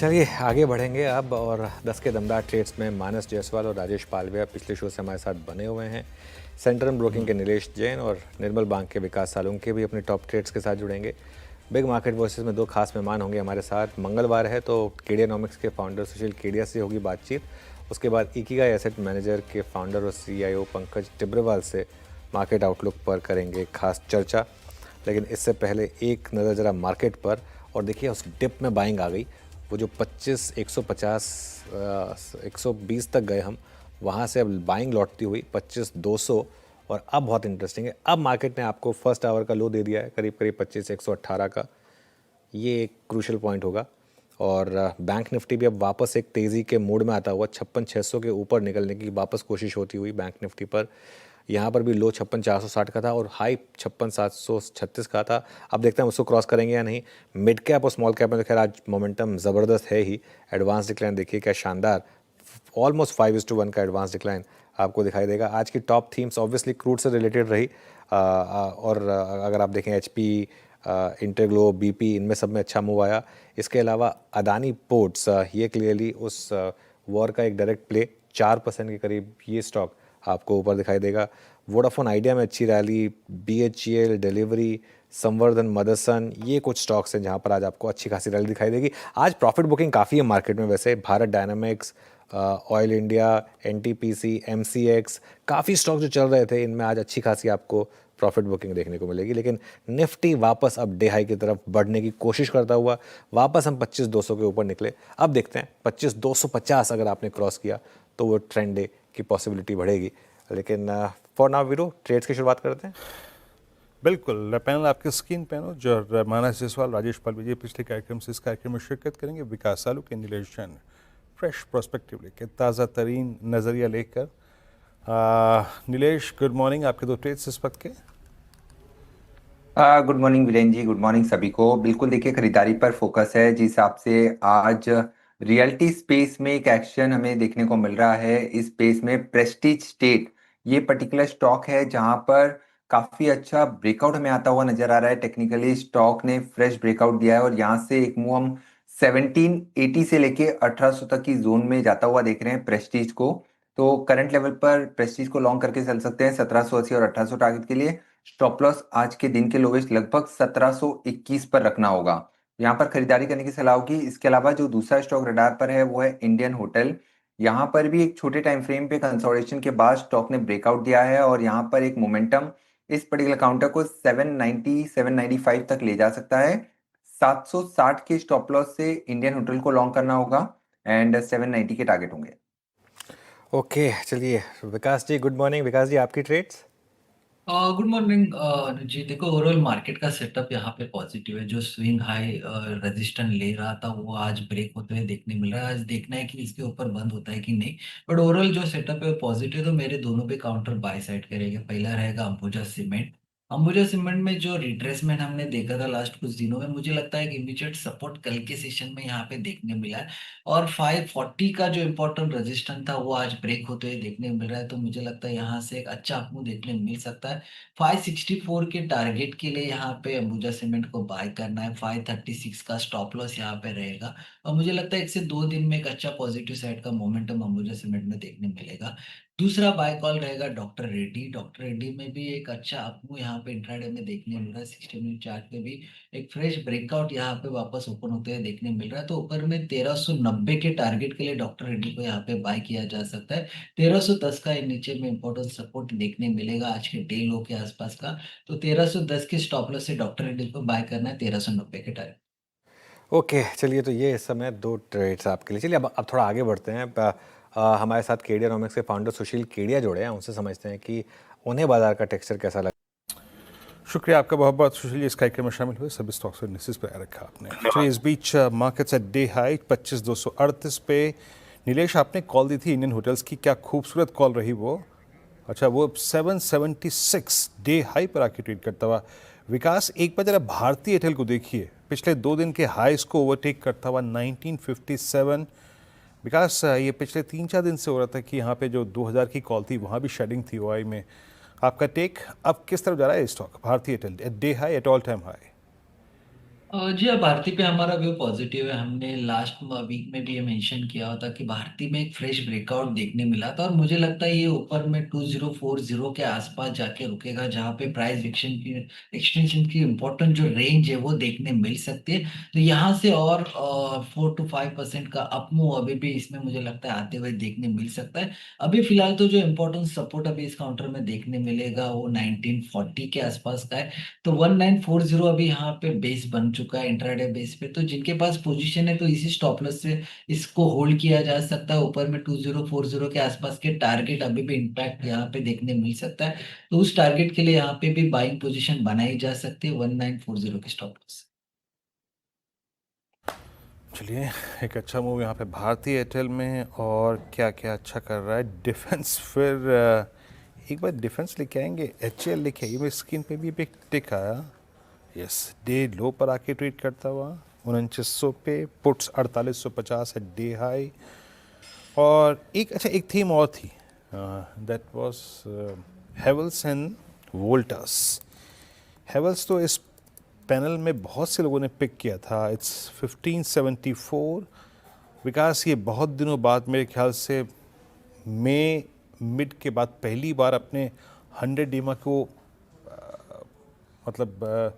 चलिए आगे बढ़ेंगे अब और 10 के दमदार ट्रेड्स में मानस जायसवाल और राजेश पालवे पिछले शो से हमारे साथ बने हुए हैं। सेंट्रल ब्रोकिंग के नीलेश जैन और निर्मल बैंक के विकास सालुंके भी अपने टॉप ट्रेड्स के साथ जुड़ेंगे। बिग मार्केट वॉइसेस में दो खास मेहमान होंगे हमारे साथ। मंगलवार है तो केडियानॉमिक्स के फाउंडर सुशील केडिया से होगी बातचीत। उसके बाद इकिगाई एसेट मैनेजर के फाउंडर और CIO पंकज टिब्रेवाल से मार्केट आउटलुक पर करेंगे खास चर्चा। लेकिन इससे पहले एक नज़र ज़रा मार्केट पर, और देखिए उस डिप में बाइंग आ गई। वो जो 25, 150, 120 तक गए हम, वहाँ से अब बाइंग लौटती हुई 25, 200। और अब बहुत इंटरेस्टिंग है, अब मार्केट ने आपको फर्स्ट आवर का लो दे दिया है करीब करीब 25, 118 का। ये एक क्रूशल पॉइंट होगा। और बैंक निफ्टी भी अब वापस एक तेज़ी के मूड में आता हुआ 56,600 के ऊपर निकलने की वापस कोशिश होती हुई बैंक निफ्टी पर। यहाँ पर भी लो 56,460 का था और हाई 56,736 का था। अब देखते हैं उसको क्रॉस करेंगे या नहीं। मिड कैप और स्मॉल कैप में तो खैर आज मोमेंटम ज़बरदस्त है ही। एडवांस डिक्लाइन देखिए क्या शानदार, ऑलमोस्ट 5:1 का एडवांस डिक्लाइन आपको दिखाई देगा। आज की टॉप थीम्स ऑब्वियसली क्रूड से रिलेटेड रही। और अगर आप देखें HP, इंटरग्लोब, BP, इनमें सब में अच्छा मूव आया। इसके अलावा अदानी पोर्ट्स, ये क्लियरली उस वॉर का एक डायरेक्ट प्ले, 4% के करीब ये स्टॉक आपको ऊपर दिखाई देगा। वोडाफोन आइडिया में अच्छी रैली, BHEL, डिलीवरी, संवर्धन, मदरसन, ये कुछ स्टॉक्स हैं जहां पर आज आपको अच्छी खासी रैली दिखाई देगी। आज प्रॉफिट बुकिंग काफ़ी है मार्केट में वैसे। Bharat dynamics, oil India, NTPC, MCX, काफ़ी स्टॉक जो चल रहे थे इनमें आज अच्छी खासी आपको प्रॉफिट बुकिंग देखने को मिलेगी। लेकिन निफ्टी वापस अब डे हाई की तरफ बढ़ने की कोशिश करता हुआ वापस हम 25,200 के ऊपर निकले। अब देखते हैं 25,250 अगर आपने क्रॉस किया तो वो ट्रेंड डे की पॉसिबिलिटी बढ़ेगी। लेकिन फॉर नाउ वीरो ट्रेड्स की शुरुआत करते हैं। बिल्कुल, पैनल आपके स्क्रीन पे हो जो मानस जायसवाल, राजेश पालवे जी पिछले कार्यक्रम से इस कार्यक्रम में शिरकत करेंगे। विकास सालुंके, नीलेश जैन फ्रेश पर्सपेक्टिव लेकर, ताज़ा तरीन नज़रिया लेकर। Nilesh, good morning. आपके दो ट्रेड्स इस वक्त के। गुड मॉर्निंग वीरेन जी, गुड मॉर्निंग सभी को। बिल्कुल देखिए, खरीदारी पर फोकस है जिस हिसाब से आज रियल्टी स्पेस में एक एक्शन हमें देखने को मिल रहा है। इस स्पेस में प्रेस्टीज स्टेट ये पर्टिकुलर स्टॉक है जहां पर काफी अच्छा ब्रेकआउट हमें आता हुआ नजर आ रहा है। टेक्निकली स्टॉक ने फ्रेश ब्रेकआउट दिया है और यहाँ से एक मूव हम 1780 से लेके 1800 तक की जोन में जाता हुआ देख रहे हैं प्रेस्टीज को। तो करंट लेवल पर प्रेस्टीज को लॉन्ग करके चल सकते हैं 1780 और 1800 टारगेट के लिए। स्टॉप लॉस आज के दिन के लोवेस्ट लगभग 1721 पर रखना होगा। यहाँ पर खरीदारी करने की सलाह होगी। इसके अलावा जो दूसरा स्टॉक रडार पर है वो है इंडियन होटल। यहाँ पर भी एक छोटे टाइम फ्रेम पे कंसोलिडेशन के बाद स्टॉक ने ब्रेकआउट दिया है और यहाँ पर एक मोमेंटम इस पर्टिकुलर काउंटर को 790 795 तक ले जा सकता है। 760 के स्टॉप लॉस से इंडियन होटल को लॉन्ग करना होगा एंड 790 के टारगेट होंगे। ओके चलिए विकास जी, गुड मॉर्निंग। विकास जी, आपकी ट्रेड्स। गुड मॉर्निंग जी। देखो, ओवरऑल मार्केट का सेटअप यहाँ पे पॉजिटिव है। जो स्विंग हाई रेजिस्टेंस ले रहा था वो आज ब्रेक होते हुए देखने मिल रहा है। आज देखना है कि इसके ऊपर बंद होता है कि नहीं। बट ओवरऑल जो सेटअप है पॉजिटिव। तो मेरे दोनों पे काउंटर बाय साइड करेंगे। पहला रहेगा अंबुजा सीमेंट। अंबुजा सीमेंट में जो रिट्रेसमेंट हमने देखा था लास्ट कुछ दिनों में, मुझे लगता है कि इमीडिएट सपोर्ट कल के सेशन में यहाँ पे देखने मिला है। और 540 का जो इम्पोर्टेंट रेजिस्टेंस था वो आज ब्रेक होते हुए देखने मिल रहा है। तो मुझे लगता है यहाँ से एक अच्छा अपमूव देखने मिल सकता है। 564 के टारगेट के लिए यहाँ पे अंबुजा सीमेंट को बाय करना है। 536 का स्टॉप लॉस यहाँ पे रहेगा। और मुझे लगता है 1 से 2 दिन में एक अच्छा पॉजिटिव साइड का मोमेंटम अंबुजा सीमेंट में देखने मिलेगा। दूसरा बाय कॉल रहेगा डॉक्टर रेड्डी। डॉक्टर रेड्डी में भी एक अच्छा अपमूव यहाँ पे इंट्राडे में देखने मिल रहा है। 60 मिनट चार्ट पे भी एक फ्रेश ब्रेकआउट यहाँ पे वापस ओपन होते हुए देखने मिल रहा है। तो ऊपर में 1390 के टारगेट के लिए डॉक्टर रेड्डी को यहाँ पे बाय किया जा सकता है। 1310 का नीचे में इंपॉर्टेंट सपोर्ट देखने मिलेगा आज के डे लो के आसपास का। तो 1310 के स्टॉप लॉस से डॉक्टर रेड्डी को बाय करना है 1390 के टारगेट। ओके चलिए, तो ये इस समय दो ट्रेड्स आपके लिए। चलिए अब थोड़ा आगे बढ़ते हैं। हमारे साथ केडियानॉमिक्स के फाउंडर सुशील केडिया जुड़े हैं, उनसे समझते हैं कि उन्हें बाजार का टेक्सचर कैसा लगा। शुक्रिया आपका बहुत बहुत सुशील जी, इस कार्यक्रम में शामिल हुए। सभी स्टॉक्स एनालिसिस पे रखा आपने। चलिए, इस बीच मार्केट्स एट डे हाई 25,238 पे। नीलेश, आपने कॉल दी थी इंडियन होटल्स की, क्या खूबसूरत कॉल रही वो। अच्छा, वो 776 डे हाई पर आके ट्रेड करता हुआ। विकास, एक बार जरा भारतीय एयरटेल को देखिए, पिछले 2 दिन के हाईस को ओवरटेक करता हुआ 1957। विकास, ये पिछले 3-4 दिन से हो रहा था कि यहाँ पे जो 2000 की कॉल थी वहाँ भी शेडिंग थी ओआई में। आपका टेक अब किस तरफ जा रहा है स्टॉक भारतीय Airtel? At day high, at all time high? जी हाँ, भारती पे हमारा व्यू पॉजिटिव है। हमने लास्ट वीक में भी ये मेंशन किया था कि भारती में एक फ्रेश ब्रेकआउट देखने मिला था और मुझे लगता है ये ऊपर में 2040 के आसपास जाके रुकेगा, जहाँ पे प्राइस एक्सटेंशन की इम्पोर्टेंट जो रेंज है वो देखने मिल सकती है। तो यहाँ से और 4 to 5% का अप मूव अभी भी इसमें मुझे लगता है आते हुए देखने मिल सकता है। अभी फिलहाल तो जो इम्पोर्टेंट सपोर्ट अभी इस काउंटर में देखने मिलेगा वो 1940 के आसपास का है। तो 1940 अभी यहाँ पे बेस बन चुका है इंट्राडे बेस पे। तो जिनके पास पोजीशन है तो इसी स्टॉप लॉस से इसको होल्ड किया जा सकता है। ऊपर में 2040 के आसपास के टारगेट अभी भी इम्पैक्ट यहाँ पे देखने मिल सकता है। तो उस टारगेट के लिए यहाँ पे भी बाइंग पोजीशन बनाई जा सकती है 1940 के स्टॉप लॉस। चलिए, एक अच्छा मूव यहाँ पे भारतीय एयरटेल में, और क्या क्या अच्छा कर रहा है डिफेंस। फिर एक बार डिफेंस लेके आएंगे, HCL लेके आइए। मेरी स्क्रीन पे भी एक टिक आया, यस, डे लो पर आके ट्रेड करता हुआ 2900 पे, पुट्स 4850 है डे हाई। और एक अच्छा एक थीम और थी, that was Havells and Voltas. Havells तो इस पैनल में बहुत से लोगों ने पिक किया था, इट्स 1574। विकास ये बहुत दिनों बाद, मेरे ख्याल से मई मिड के बाद पहली बार अपने 100 डीमा को मतलब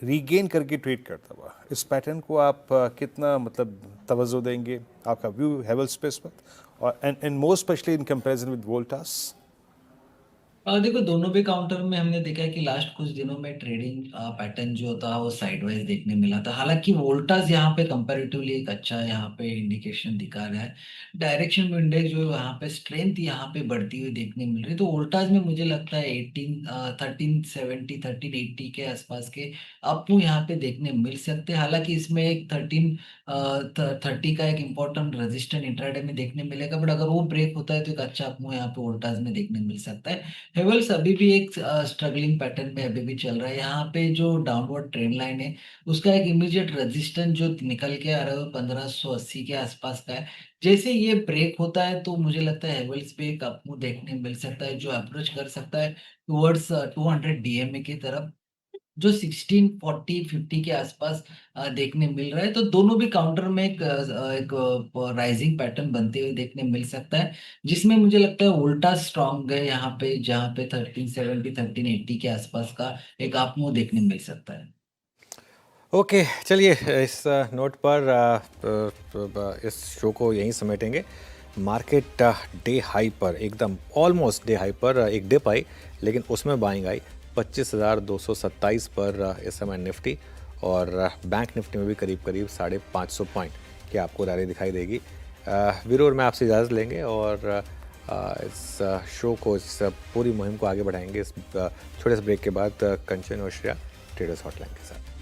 रीगेन करके ट्रेड करता हुआ। इस पैटर्न को आप कितना मतलब तवज्जो देंगे, आपका व्यू हेवल्स पे इस वक्त, और and more specially in comparison with Voltas? देखो, दोनों भी काउंटर में हमने देखा है कि लास्ट कुछ दिनों में ट्रेडिंग पैटर्न जो था वो साइडवाइज देखने मिला था। हालांकि वोल्टास यहाँ पे कंपैरेटिवली एक अच्छा यहाँ पे इंडिकेशन दिखा रहा है। डायरेक्शन इंडेक्स जो है वहाँ पे स्ट्रेंथ यहाँ पे बढ़ती हुई देखने मिल रही है। तो वोल्टास में मुझे लगता है 1370 1380 के आसपास के आपको यहाँ पे देखने मिल सकते हैं। हालांकि इसमें एक 1330 का एक इम्पोर्टेंट रेजिस्टेंट इंट्राडे में देखने मिलेगा, बट अगर वो ब्रेक होता है तो एक अच्छा आपको यहाँ पे वोल्टास में देखने मिल सकता है। हेवल्स अभी भी एक स्ट्रगलिंग पैटर्न में अभी भी चल रहा है। यहाँ पे जो डाउनवर्ड ट्रेंड लाइन है उसका एक इमीडिएट रेजिस्टेंस जो निकल के आ रहा है वो 1580 के आसपास का है। जैसे ये ब्रेक होता है तो मुझे लगता है हेवल्स पे एक अपमूव देखने मिल सकता है, जो अप्रोच कर सकता है टुवर्ड्स 200 डीएमए की तरफ, जो 1640-50 के आसपास देखने मिल रहा है। तो दोनों भी काउंटर में एक राइजिंग पैटर्न बनते हुए देखने मिल सकता है, जिसमें मुझे लगता है उल्टा स्ट्रांग है यहाँ पे, जहाँ पे 1370 1380 के आसपास का एक आपको देखने मिल सकता है। ओके, चलिए इस नोट पर इस शो को यहीं समेटेंगे। मार्केट डे हाई पर एकदम ऑलमोस्ट डे हाई पर एक डिप आई, लेकिन उसमें बाइंग आई 25,227 पर इस समय निफ्टी, और बैंक निफ्टी में भी करीब करीब 550 पॉइंट की आपको रैली दिखाई देगी। वीरू और मैं आपसे इजाज़त लेंगे और इस शो को, इस पूरी मुहिम को आगे बढ़ाएंगे इस छोटे से ब्रेक के बाद कंचन और श्रेया ट्रेडर्स हॉटलाइन के साथ।